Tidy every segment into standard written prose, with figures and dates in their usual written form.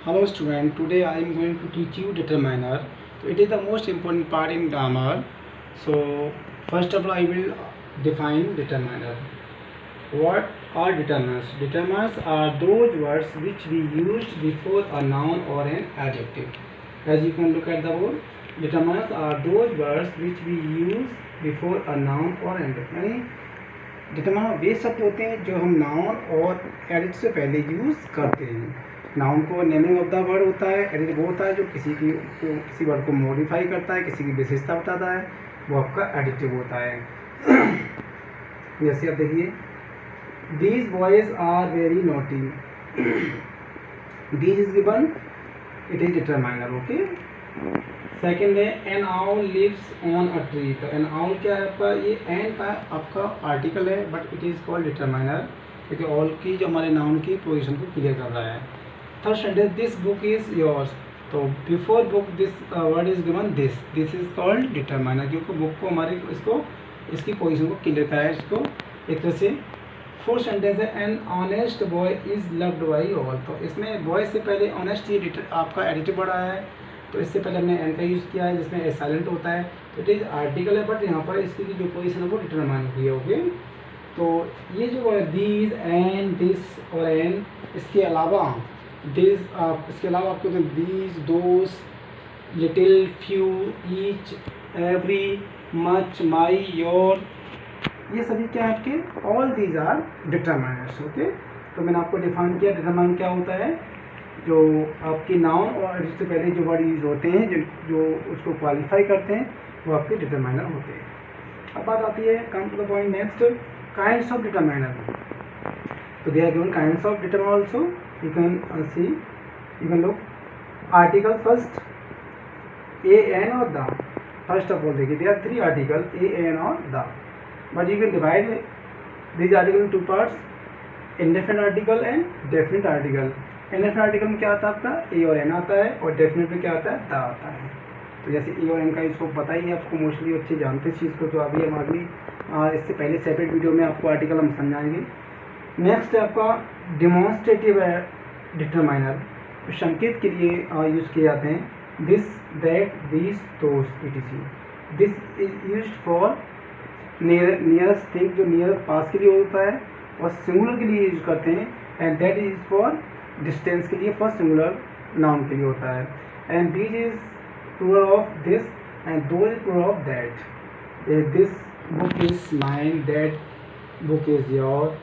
Hello student, today I am going to teach you determiner. So it is the most important part in grammar. So first of all I will define determiner. What are determiners? Determiners are those words which we used before a noun or an adjective. As you can look at the word, determiners are those words which we use before a noun or an adjective. Determiner वे शब्द होते हैं जो हम noun और edit से पहले use करते हैं। नाउन को नेमिंग ऑफ द वर्ड होता है, एडिट वो होता है जो किसी वर्ड को मॉडिफाई करता है, किसी की विशेषता बताता है, वो आपका एडिटिव होता है। जैसे आप देखिए, these boys are very naughty, these is given, it is determiner. Okay, second है an owl lives on a tree. तो एन आउल क्या है आपका, ये एन का आपका आर्टिकल है but it is called determiner, क्योंकि ऑल की जो हमारे नाउन की पोजीशन को क्लियर कर रहा है। Third sentence, this book is yours. तो before book this word is given this is called determiner, क्योंकि बुक को हमारे इसकी पोजीशन को क्लियर कराया है इसको एक तरह से। फोर्थ सेंटेंस है an honest boy is loved by all. तो इसमें बॉय से पहले ऑनेस्ट ये आपका एडिटिव वर्ड आया है, तो इससे पहले हमने एन का यूज़ किया है जिसमें एस साइलेंट होता है, तो इट इज आर्टिकल है बट यहाँ पर इसकी जो पोजीशन है वो डिटरमाइन हुई है। ओके, तो ये जो है दीज एन दिस और एन, इसके अलावा दिस इसके अलावा आपके these those little few each every much my your, ये सभी क्या है आपके, all these are determiners. Okay, तो मैंने आपको डिफाइन किया डिटरमाइन क्या होता है, जो आपकी नाउन और एडिट से पहले जो वर्ड यूज होते हैं जो उसको क्वालिफाई करते हैं वो आपके डिटरमाइनर होते हैं। अब बात आती है, come to the point, next kinds of determiner. तो they are given kinds of determiner also, you can see, you can look article first, a an और द। फर्स्ट ऑफ ऑल देखिए, they are three article, a an और the, but you can divide this article in two parts, indefinite article and definite article. Indefinite article में क्या आता है आपका, ए और N आता है, और डेफिनेट में क्या आता है, द आता है। तो जैसे ए और एन का इसको पता ही है आपको, मोस्टली बच्चे जानते हैं इस चीज़ को, तो अभी हम अगली इससे पहले सेपरेट वीडियो में आपको आर्टिकल हम समझाएंगे। नेक्स्ट है आपका डिमॉन्स्ट्रेटिव डिटरमाइनर, संकेत के लिए यूज़ किए जाते हैं, this that this those etc। This is used for nearest thing, जो नियर पास के लिए होता है, और सिंगुलर के लिए यूज करते हैं, and that is for distance के लिए, फॉर सिंगुलर नाउन के लिए होता है। And this is plural of this and those is plural of that. This book is mine, that book is your,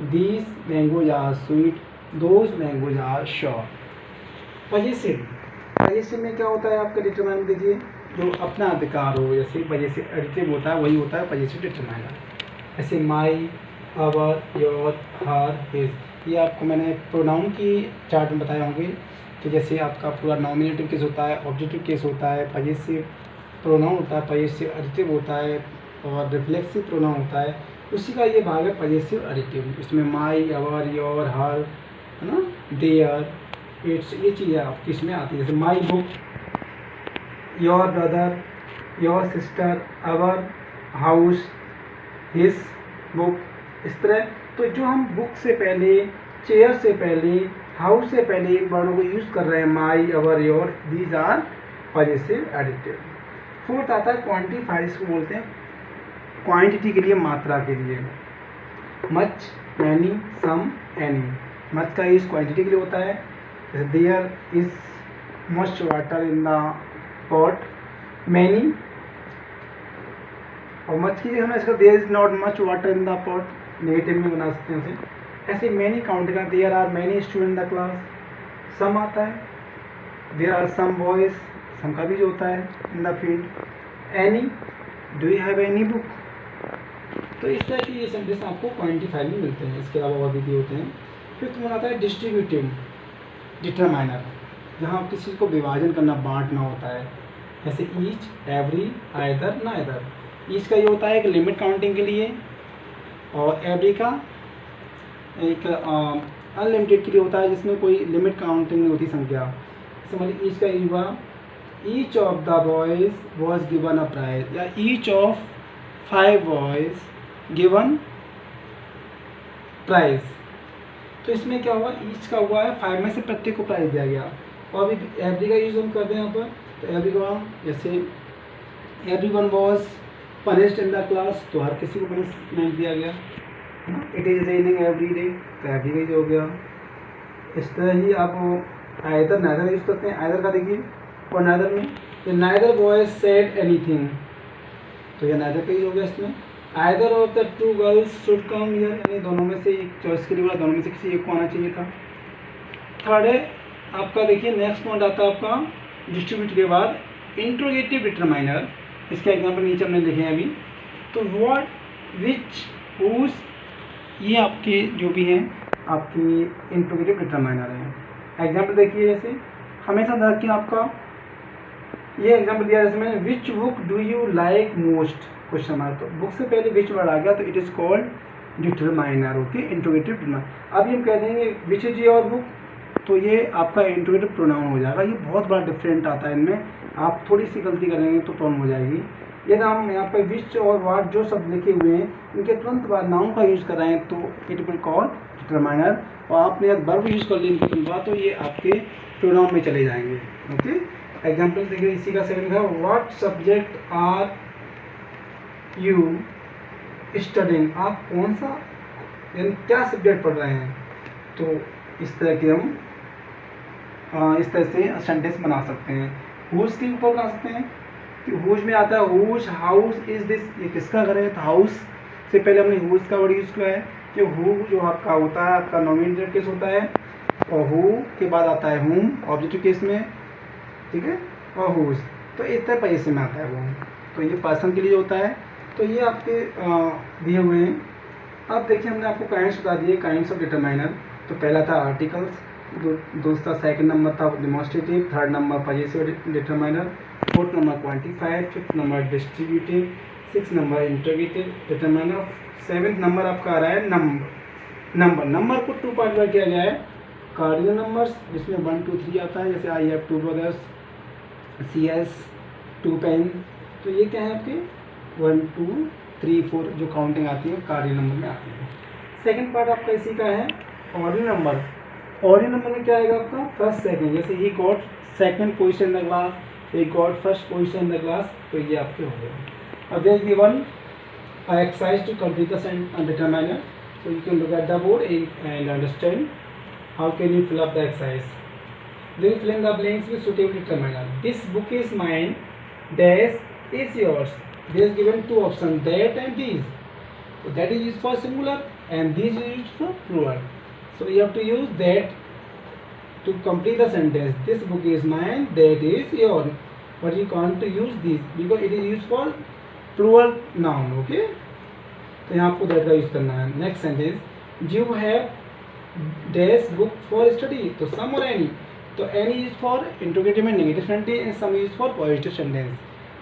these mangoes are sweet, those mangoes are sure. Possessive में क्या होता है आपका determiner, देखिए जो अपना अधिकार हो, जैसे पजेसिव एडिटिव होता है वही होता है पजेसिव डिटरमाइनर। ऐसे माई, आवर, योर, हर, हिज, ये आपको मैंने प्रोनाउन की चार्ट में बताए होंगे कि जैसे आपका पूरा नॉमिनेटिव केस होता है, ऑब्जेक्टिव केस होता है, पजेसिव प्रोनाउन होता है, पजेसिव एडिटिव होता है, और रिफ्लेक्सिव प्रोनाउन होता है, उसी का ये भाग है पजेसिव एडिटिव। इसमें माई, आवर, योर, हर, है ना, देयर, इट्स, ये चीज़ें आपकी इसमें आती है। जैसे my book, your brother, your sister, our house, his book, इस तरह। तो जो हम बुक से पहले, चेयर से पहले, हाउस से पहले वर्डों को यूज़ कर रहे हैं, my, our, your, these are possessive additive. Fourth आता है क्वांटिफायर, इसको बोलते हैं क्वांटिटी के लिए, मात्रा के लिए, much, many, some, any. Much का यूज क्वांटिटी के लिए होता है, जैसे there is much water in the pot, many, और मच की जगह इसका there is not much water in the pot, negative में बना सकते हैं उसे। ऐसे मैनी काउंट करना, there are many student in the class. Some आता है, there are some boys, some का भी जो होता है in the field. Any, do you have any book. तो इस तरह की ये सेंटेंस आपको क्वांटिफायर में मिलते हैं, इसके अलावा और भी होते हैं। फिफ्थ में आता है डिस्ट्रीब्यूटिव डिटरमाइनर, जहाँ आप किसी को विभाजन करना, बांटना होता है, जैसे each, every, either, neither. Each का ये होता है एक लिमिट काउंटिंग के लिए, और एवरी का एक अनलिमिटेड के लिए होता है, जिसमें कोई लिमिट काउंटिंग नहीं होती संख्या। जैसे मान लीजिए ईच का यूज हुआ, each of the boys was given a prize, या each of 5 boys given prize. तो इसमें क्या हुआ, ईच का हुआ है 5 में से प्रत्येक को प्राइज दिया गया। और अभी एवरी का यूज़ हम करते हैं यहाँ पर, तो एवरीवन, जैसे everyone was punished in the class, तो हर किसी को पनिशमेंट दिया गया है ना। It is raining every day, तो एवरी का यूज हो गया। इस तरह ही आप आइदर नाइदर यूज़ करते हैं। आइदर का देखिए, और नाइदर में नाइदर बॉयज सेड एनीथिंग, तो यह नाइदर का यूज हो गया इसमें। Either of the two girls should come here, यानी दोनों में से एक चॉइस के लिए बोला, दोनों में से किसी एक को आना चाहिए था। थर्ड है आपका, देखिए नेक्स्ट पॉइंट आता है आपका डिस्ट्रीब्यूट के बाद इंट्रोगेटिव डिटरमाइनर। इसके एग्जाम्पल नीचे हमने लिखे हैं अभी। तो व्हाट, विच, हुज, ये आपके जो भी हैं आपकी इंट्रोगेटिव डिटरमाइनर हैं। एग्जाम्पल देखिए, जैसे हमेशा ध्यान रखिए आपका ये एग्जाम्पल दिया, जैसे मैंने which book do you like most, question mark. तो बुक से पहले विच वर्ड आ गया तो it is called determiner, okay, interrogative determiner. अभी हम कह देंगे विच इज योर बुक, तो ये आपका इंट्रोगेटिव प्रोनाउन हो जाएगा। ये बहुत बड़ा डिफरेंट आता है इनमें, आप थोड़ी सी गलती करेंगे तो प्रॉब्लम हो जाएगी। यदि हम यहाँ पर विच और वाट जो शब्द लिखे हुए हैं इनके तुरंत बाद नाउन का यूज़ कर रहे हैं तो इट विल कॉल डिटरमाइनर। और आपने यदि वर्ब यूज़ कर लिया इनके तुरंत बाद तो ये आपके प्रोनाउन में चले जाएंगे, ओके। एग्जाम्पल देखिए, इसी का सेकंड है, what subject are you studying, आप कौन सा यानी क्या सब्जेक्ट पढ़ रहे हैं। तो इस तरह के हम इस तरह से सेंटेंस बना सकते हैं। हुज के ऊपर बना सकते हैं कि हुज में आता है हुज हाउस इज दिस, ये किसका घर है। तो हाउस से पहले हमने हुज का वर्ड यूज़ किया है कि हु जो आपका होता है आपका नॉमिनेटिव केस होता है, और हु के बाद आता है हुम ऑब्जेक्टिव केस में, ठीक है, और हुज, तो इस तरह पैसे में आता है वो। तो ये पर्सन के लिए होता है। तो ये आपके दिए हुए हैं। अब देखिए हमने आपको काइंड्स बता दिए, काइंड्स ऑफ डिटरमाइनर। तो पहला था आर्टिकल्स, दूसरा सेकंड नंबर था demonstrative, third number possessive determiner, fourth number quantifier, fifth number distributive, six number interrogative determiner, seventh number आपका आ रहा है नंबर को टू पार्ट में किया गया है। कार्डिनल नंबर्स जिसमें 1 2 3 आता है, जैसे I have 2 brothers, CS 2 pen, तो ये क्या है आपके 1 2 3 4 जो काउंटिंग आती है कार्डिनल नंबर में आती है। सेकंड पार्ट आपका इसी का है ऑर्डिनल नंबर। ऑर्डिनल नंबर में क्या आएगा आपका फर्स्ट सेकंड, जैसे he got second position in the class, he got first position in the class, तो ये आपके हो गए। अब there given exercise to complete the determiner, so you can look at the board and understand how can you fill up the exercise. Then fill in the blanks with suitable determiner. This book is mine, dash is yours. There is given two options, that and these. So that is used for singular and these is used for plural. So you have to use that to complete the sentence. This book is mine, that is yours. But you can't use this because it is used for plural noun, okay. तो यहाँ आपको that का use करना है। Next sentence, you have dash book for study, तो some और any, तो any use for interrogative and negative sentence and some use for positive sentence.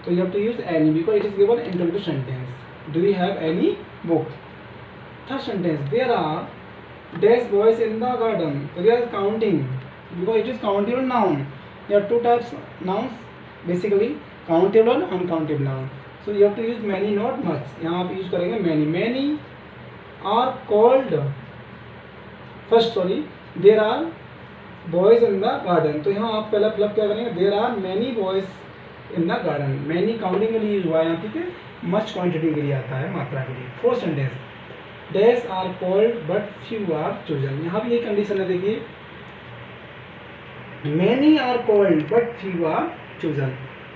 तो you have to use any because it is given interrogative sentence. Do you have any book. Third sentence, there are dash boys in the garden, तो there are counting because it is countable noun. There are two types nouns basically, countable और uncountable noun. So you have to use many, not much. यहाँ आप use करेंगे many. Many are called. First sorry, there are boys in the garden. तो यहाँ आप पहला fill up क्या करेंगे, there are many boys in the garden. Many counting के लिए यूज हुआ है यहाँ, ठीक है। Much क्वांटिटी के लिए आता है, मात्रा के लिए। Fourth sentence, days are called but few are chosen. यहाँ भी ये कंडीशन है, देखिए many are called but few are chosen.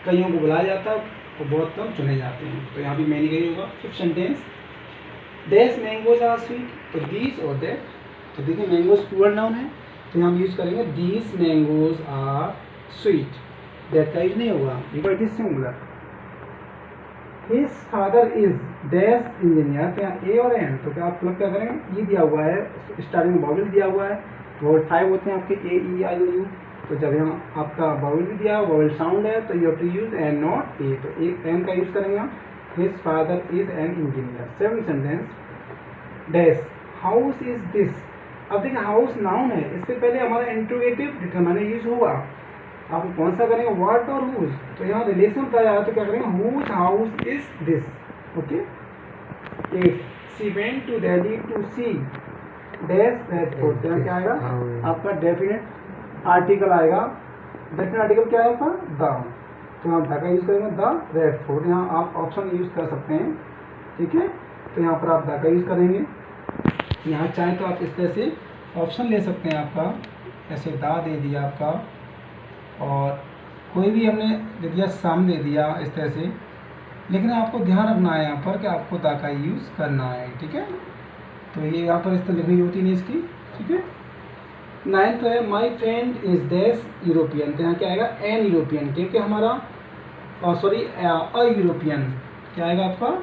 कईयों को बुलाया जाता है और बहुत कम चुने जाते हैं, तो यहाँ भी मैनी का ही होगा। Fifth sentence, dash mangoes are sweet, तो दीज और दैट, तो देखिए मैंगोज प्लूरल नाउन है तो यहाँ हम यूज करेंगे these mangoes are sweet, that का यूज नहीं होगा because it is singular. His father is dash engineer, तो यहाँ ए और एन, तो क्या आप लोग क्या करेंगे, ई दिया हुआ है, स्टार्टिंग में वॉवेल दिया हुआ है, वॉवेल 5 होते हैं आपके ए ई आई ओ यू, तो जब यहाँ आपका वॉवेल भी दिया वॉवेल साउंड है तो you have to use an not a, तो एक एन का यूज करेंगे हम। His father is an engineer. Seven sentence, dash house is this, अब देखिए हाउस नाउन है, इससे पहले हमारा इंट्रोगेटिव डिटरमाइनर यूज हुआ, आप कौन सा करेंगे व्हाट और हुज, तो यहाँ रिलेशन बताया तो क्या करेंगे whose house is this, okay. 8, she went to Delhi to see, dash red fort, तो यहाँ क्या आएगा आपका डेफिनेट आर्टिकल आएगा। डेफिनेट आर्टिकल क्या है आपका द, तो यहाँ द का यूज़ करेंगे द रेड फोर्ट। यहाँ आप ऑप्शन यूज़ कर सकते हैं, ठीक है। तो यहाँ पर आप द का यूज़ करेंगे। यहाँ चाहे तो आप इस तरह से ऑप्शन ले सकते हैं आपका, ऐसे दा दे दिया आपका, और कोई भी हमने दे दिया सम दे दिया इस तरह से, लेकिन आपको ध्यान रखना है यहाँ पर कि आपको दा का यूज़ करना है, ठीक है। तो ये यहाँ पर इस तरह लिखनी होती नहीं इसकी, ठीक है। 9th है my friend is dash European, तो यहाँ क्या आएगा एन यूरोपियन, क्योंकि हमारा सॉरी अ यूरोपियन क्या आएगा आपका,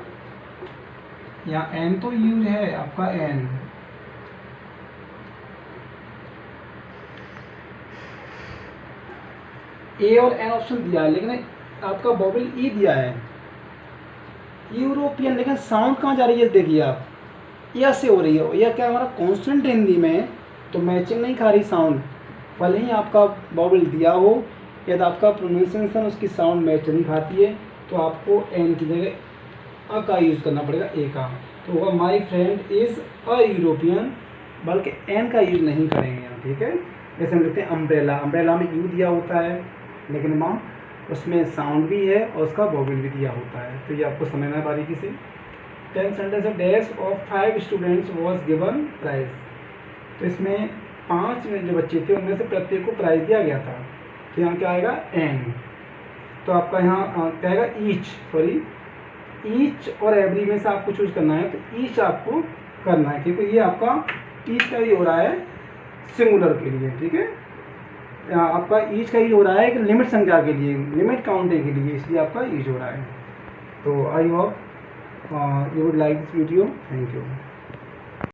यहाँ एन तो यूज है आपका एन, ए और एन ऑप्शन दिया है लेकिन आपका वोवेल ई दिया है यूरोपियन, लेकिन साउंड कहाँ जा रही है देखिए आप, यह से हो रही है, यह क्या हमारा कॉन्स्टेंट हिंदी में तो मैचिंग नहीं खा रही साउंड, भले ही आपका वोवेल दिया हो, यदि आपका प्रोनाउंसिएशन उसकी साउंड मैच नहीं खाती है तो आपको एन की जगह अ का यूज़ करना पड़ेगा, ए का। तो होगा my friend is a European, बल्कि एन का यूज़ नहीं करेंगे यहाँ, ठीक है। जैसे हम लिखते हैं अम्ब्रेला, अम्ब्रेला में यू दिया होता है लेकिन माँ उसमें साउंड भी है और उसका वोवेल भी दिया होता है, तो ये आपको समझना है बारीकी से। 10 सेंटेंस है dash of 5 students was given prize, तो इसमें 5 में जो बच्चे थे उनमें से प्रत्येक को प्राइज दिया गया था, तो यहाँ क्या आएगा एन, तो आपका यहाँ क्या आएगा ईच, सॉरी ईच और एवरी में से आपको चूज करना है, तो ईच आपको करना है क्योंकि ये आपका ईच का ही हो रहा है सिंगुलर के लिए, ठीक है। आपका ईच का ही हो रहा है कि लिमिट संख्या के लिए, लिमिट काउंटिंग के लिए, इसलिए आपका ईच हो रहा है। तो I hope you would like this video, thank you.